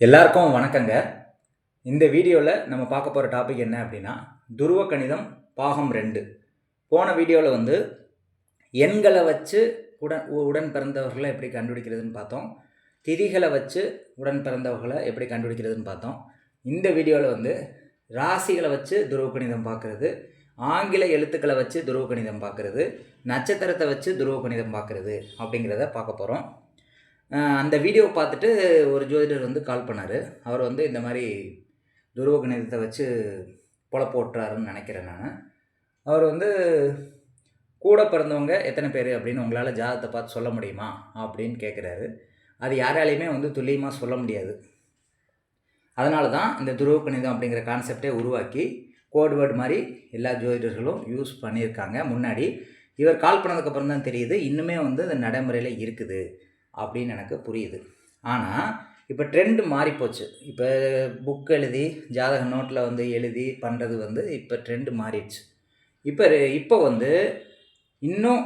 எல்லாருக்கும் வணக்கங்க. இந்த வீடியோவில் நம்ம பார்க்க போகிற டாபிக் என்ன அப்படின்னா, துருவ கணிதம் பாகம் 2. போன வீடியோவில் வந்து எண்களை வச்சு உடன் பிறந்தவர்களை எப்படி கண்டுபிடிக்கிறதுன்னு பார்த்தோம். திதிகளை வச்சு உடன் பிறந்தவர்களை எப்படி கண்டுபிடிக்கிறதுன்னு பார்த்தோம். இந்த வீடியோவில் வந்து ராசிகளை வச்சு துருவ கணிதம் பார்க்குறது, ஆங்கில எழுத்துக்களை வச்சு துருவ கணிதம் பார்க்குறது, நட்சத்திரத்தை வச்சு துருவ கணிதம் பார்க்குறது அப்படிங்கிறத பார்க்க போகிறோம். அந்த வீடியோ பார்த்துட்டு ஒரு ஜோதிடர் வந்து கால் பண்ணார். அவர் வந்து இந்த மாதிரி துருவ கணிதத்தை வச்சு பொழப்பு ஓட்டுறாருன்னு நினைக்கிறேன் நான். அவர் வந்து கூட பிறந்தவங்க எத்தனை பேர் அப்படின்னு உங்களால் ஜாதகத்தை பார்த்து சொல்ல முடியுமா அப்படின்னு கேட்குறாரு. அது யாராலையுமே வந்து துல்லியமாக சொல்ல முடியாது. அதனால தான் இந்த துருவ கணிதம் அப்படிங்கிற கான்செப்டே உருவாக்கி கோட் வேர்டு மாதிரி எல்லா ஜோதிடர்களும் யூஸ் பண்ணியிருக்காங்க. முன்னாடி இவர் கால் பண்ணதுக்கப்புறம் தான் தெரியுது இன்னுமே வந்து அது நடைமுறையில் இருக்குது அப்படின்னு எனக்கு புரியுது. ஆனால் இப்போ ட்ரெண்டு மாறிப்போச்சு. இப்போ புக் எழுதி ஜாதக நோட்டில் வந்து எழுதி பண்ணுறது வந்து இப்போ ட்ரெண்டு மாறிடுச்சு. இப்போ வந்து இன்னும்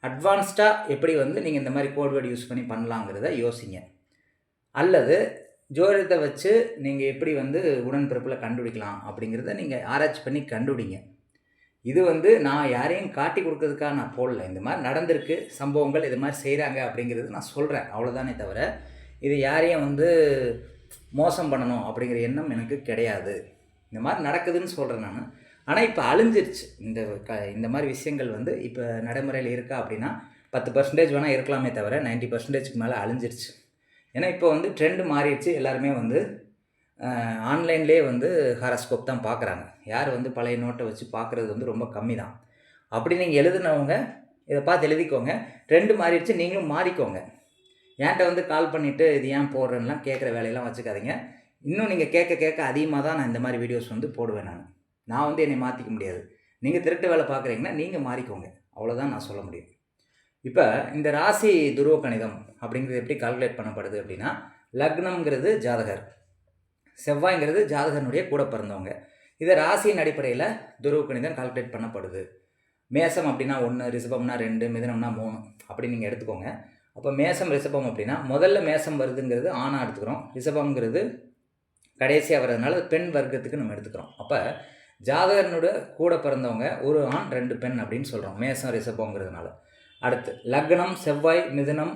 அட்வான்ஸ்டாக எப்படி வந்து நீங்கள் இந்த மாதிரி கோட் வேர்டு யூஸ் பண்ணி பண்ணலாங்கிறத யோசிங்க. அல்லது ஜோதிடத்தை வச்சு நீங்கள் எப்படி வந்து உடன்பிறப்பில் கண்டுபிடிக்கலாம் அப்படிங்கிறத நீங்கள் ஆராய்ச்சி பண்ணி கண்டுபிடிங்க. இது வந்து நான் யாரையும் காட்டி கொடுக்கறதுக்காக நான் போடல. இந்த மாதிரி நடந்திருக்கு சம்பவங்கள், இது மாதிரி செய்கிறாங்க அப்படிங்கிறது நான் சொல்கிறேன், அவ்வளோதானே தவிர இது யாரையும் வந்து மோசம் பண்ணணும் அப்படிங்கிற எண்ணம் எனக்கு கிடையாது. இந்த மாதிரி நடக்குதுன்னு சொல்கிறேன் நான். ஆனால் இப்போ அழிஞ்சிருச்சு. இந்த மாதிரி விஷயங்கள் வந்து இப்போ நடைமுறையில் இருக்கா அப்படின்னா 10% வேணால் இருக்கலாமே தவிர 90%க்கு மேலே அழிஞ்சிருச்சு. ஏன்னா இப்போ வந்து ட்ரெண்டு மாறிடுச்சு. எல்லாருமே வந்து ஆன்லைன்லேயே வந்து ஹாரோஸ்கோப் தான் பார்க்குறாங்க. யார் வந்து பழைய நோட்டை வச்சு பார்க்குறது வந்து ரொம்ப கம்மி தான். அப்படி நீங்கள் எழுதுனவங்க இதை பார்த்து எழுதிக்கோங்க. ட்ரெண்டு மாறிடுச்சு, நீங்களும் மாறிக்கோங்க. என்கிட்ட வந்து கால் பண்ணிவிட்டு இது ஏன் போடுறேன்னெலாம் கேட்குற வேலையெல்லாம் வச்சுக்காதீங்க. இன்னும் நீங்கள் கேட்க அதிகமாக தான் நான் இந்த மாதிரி வீடியோஸ் வந்து போடுவேன். நான் வந்து என்னை மாற்றிக்க முடியாது. நீங்கள் திருட்டு வேலை பார்க்குறீங்கன்னா நீங்கள் மாறிக்கோங்க, அவ்வளோதான் நான் சொல்ல முடியும். இப்போ இந்த ராசி துருவ கணிதம் அப்படிங்கிறது எப்படி கால்குலேட் பண்ணப்படுது அப்படின்னா, லக்னம்ங்கிறது ஜாதகர், செவ்வாய்ங்கிறது ஜாதகனுடைய கூட பிறந்தவங்க. இதை ராசியின் அடிப்படையில் துருவ கணிதம் கால்குலேட் பண்ணப்படுது. மேசம் அப்படின்னா 1, ரிஷபம்னா 2, மிதுனம்னா 3 அப்படி நீங்கள் எடுத்துக்கோங்க. அப்போ மேசம் ரிஷபம் அப்படின்னா முதல்ல மேசம் வருதுங்கிறது ஆணாக எடுத்துக்கிறோம், ரிஷபம்ங்கிறது கடைசியாக வர்றதுனால பெண் வர்க்கத்துக்கு நம்ம எடுத்துக்கிறோம். அப்போ ஜாதகனுடைய கூட பிறந்தவங்க ஒரு ஆண் 2 பெண் அப்படின்னு சொல்கிறோம், மேசம் ரிஷபங்கிறதுனால. அடுத்து லக்னம் செவ்வாய் மிதுனம்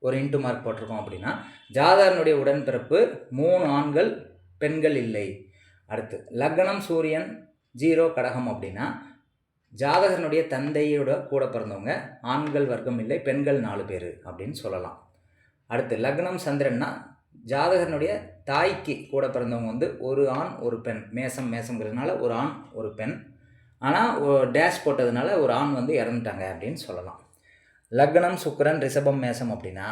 ஒரு இன்ட்டு மார்க் போட்டிருக்கோம் அப்படின்னா ஜாதகனுடைய உடன்பிறப்பு 3 ஆண்கள் பெண்கள் இல்லை. அடுத்து லக்னம் சூரியன் 0 கடகம் அப்படின்னா ஜாதகனுடைய தந்தையோட கூட பிறந்தவங்க ஆண்கள் வர்க்கம் இல்லை, பெண்கள் 4 பேர் அப்படின்னு சொல்லலாம். அடுத்து லக்னம் சந்திரன்னா ஜாதகனுடைய தாய்க்கு கூட பிறந்தவங்க வந்து ஒரு ஆண் ஒரு பெண், மேசம்ங்கிறதுனால ஒரு ஆண் ஒரு பெண். ஆனால் டேஷ் போட்டதுனால ஒரு ஆண் வந்து இறந்துட்டாங்க அப்படின்னு சொல்லலாம். லக்னம் சுக்கிரன் ரிஷபம் மேசம் அப்படின்னா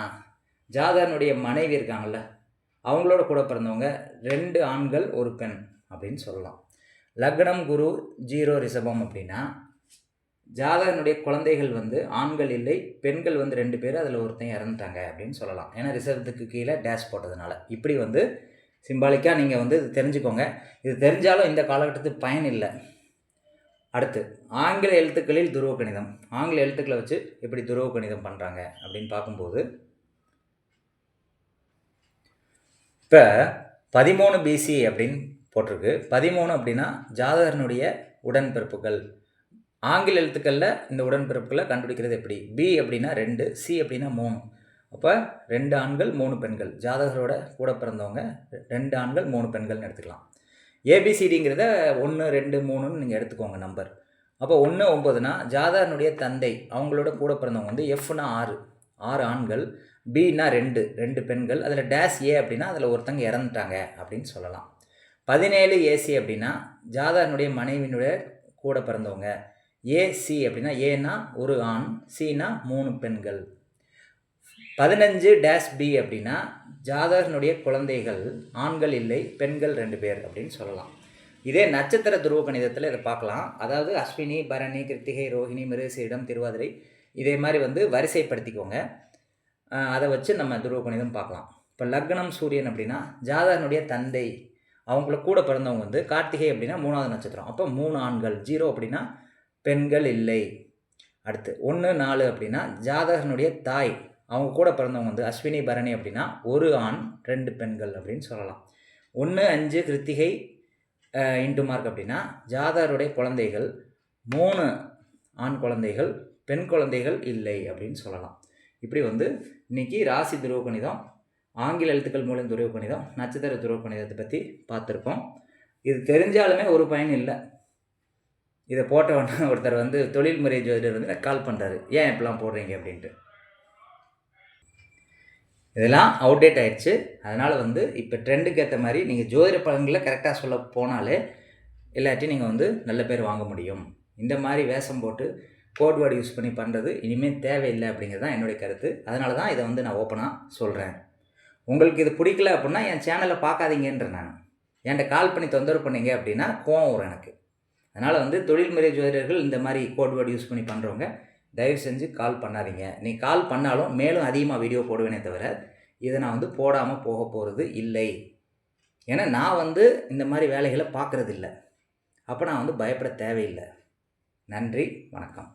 ஜாதகனுடைய மனைவி இருக்காங்கள்ல, அவங்களோட கூட பிறந்தவங்க 2 ஆண்கள் ஒரு பெண் அப்படின்னு சொல்லலாம். லக்னம் குரு 0 ரிஷபம் அப்படின்னா ஜாதகனுடைய குழந்தைகள் வந்து ஆண்கள் இல்லை, பெண்கள் வந்து 2 பேர், அதில் ஒருத்தன் இறந்துட்டாங்க அப்படின்னு சொல்லலாம். ஏன்னா ரிஷபத்துக்கு கீழே டேஷ் போட்டதுனால. இப்படி வந்து சிம்பாலிக்காக நீங்கள் வந்து இது தெரிஞ்சுக்கோங்க. இது தெரிஞ்சாலும் இந்த காலகட்டத்துக்கு பயன் இல்லை. அடுத்து ஆங்கில எழுத்துக்களில் துருவ கணிதம். ஆங்கில எழுத்துக்களை வச்சு எப்படி துருவ கணிதம் பண்ணுறாங்க அப்படின்னு பார்க்கும்போது, இப்போ 13 BC அப்படின்னு போட்டிருக்கு. 13 அப்படின்னா ஜாதகனுடைய உடன்பிறப்புகள். ஆங்கில எழுத்துக்களில் இந்த உடன்பிறப்புகளை கண்டுபிடிக்கிறது எப்படி? பி அப்படின்னா 2, சி அப்படின்னா 3. அப்போ 2 ஆண்கள் 3 பெண்கள், ஜாதகரோட கூட பிறந்தவங்க 2 ஆண்கள் 3 பெண்கள்னு எடுத்துக்கலாம். ஏபிசிடிங்கிறத 1 2 3ன்னு நீங்கள் எடுத்துக்கோங்க நம்பர். அப்போ 1 9னா ஜாதகனுடைய தந்தை அவங்களோட கூட பிறந்தவங்க வந்து எஃப்னா 6 ஆண்கள், பின்னா 2 பெண்கள், அதில் டேஷ் ஏ அப்படின்னா அதில் ஒருத்தங்க இறந்துட்டாங்க அப்படின்னு சொல்லலாம். 17 ஏசி அப்படின்னா ஜாதகனுடைய மனைவியினுடைய கூட பிறந்தவங்க. ஏசி அப்படின்னா ஏன்னா ஒரு ஆண், சினா 3 பெண்கள். 15 டேஷ் பி அப்படின்னா ஜாதகனுடைய குழந்தைகள் ஆண்கள் இல்லை, பெண்கள் 2 பேர் அப்படின்னு சொல்லலாம். இதே நட்சத்திர துருவ கணிதத்தில் இதை பார்க்கலாம். அதாவது அஸ்வினி, பரணி, கிருத்திகை, ரோஹிணி, மிருகசீரிடம், திருவாதிரை, இதே மாதிரி வந்து வரிசைப்படுத்திக்கோங்க. அதை வச்சு நம்ம துருவ கணிதம் பார்க்கலாம். இப்போ லக்னம் சூரியன் அப்படின்னா ஜாதகனுடைய தந்தை அவங்கள கூட பிறந்தவங்க வந்து கார்த்திகை அப்படின்னா 3வது நட்சத்திரம். அப்போ 3 ஆண்கள், 0 அப்படின்னா பெண்கள் இல்லை. அடுத்து 1 4 அப்படின்னா ஜாதகனுடைய தாய் அவங்க கூட பிறந்தவங்க வந்து அஸ்வினி பரணி அப்படின்னா 1 ஆண் 2 பெண்கள் அப்படின்னு சொல்லலாம். 1, 5 கிருத்திகை இன்டு மார்க் அப்படின்னா ஜாதகருடைய குழந்தைகள் 3 ஆண் குழந்தைகள், பெண் குழந்தைகள் இல்லை அப்படின்னு சொல்லலாம். இப்படி வந்து இன்றைக்கி ராசி துருவ கணிதம், ஆங்கில எழுத்துக்கள் மூலம் துருவ கணிதம், நட்சத்திர துருவ கணிதத்தை பற்றி பார்த்துருக்கோம். இது தெரிஞ்சாலுமே ஒரு பயன் இல்லை. இதை போட்ட உடனே ஒருத்தர் வந்து தொழில்முறை ஜோதிடர் வந்து கால் பண்ணுறாரு, ஏன் இப்படிலாம் போடுறீங்க அப்படின்ட்டு. இதெல்லாம் அவுடேட் ஆகிடுச்சு. அதனால் வந்து இப்போ ட்ரெண்டுக்கு ஏற்ற மாதிரி நீங்கள் ஜோதிட பலன்களை கரெக்டாக சொல்ல போனாலே இல்லாட்டி நீங்கள் வந்து நல்ல பேர் வாங்க முடியும். இந்த மாதிரி வேஷம் போட்டு கோட் வேர்டு யூஸ் பண்ணி பண்ணுறது இனிமேல் தேவையில்லை அப்படிங்கிறது தான் என்னுடைய கருத்து. அதனால தான் இதை வந்து நான் ஓப்பனாக சொல்கிறேன். உங்களுக்கு இது பிடிக்கல அப்படின்னா என் சேனலை பார்க்காதீங்கன்ற நான். என்கிட்ட கால் பண்ணி தொந்தரவு பண்ணீங்க அப்படின்னா கோவம் வரும் எனக்கு. அதனால் வந்து தொழில்முறை ஜோதிடர்கள் இந்த மாதிரி கோட் வேர்டு யூஸ் பண்ணி பண்ணுறவங்க தயவு செஞ்சு கால் பண்ணாதீங்க. நீ கால் பண்ணாலும் மேலும் அதிகமாக வீடியோ போடுவேனே தவிர இதை நான் வந்து போடாமல் போக போகிறது இல்லை. ஏன்னா நான் வந்து இந்த மாதிரி வேலைகளை பார்க்குறதில்ல. அப்போ நான் வந்து பயப்பட தேவையில்லை. நன்றி, வணக்கம்.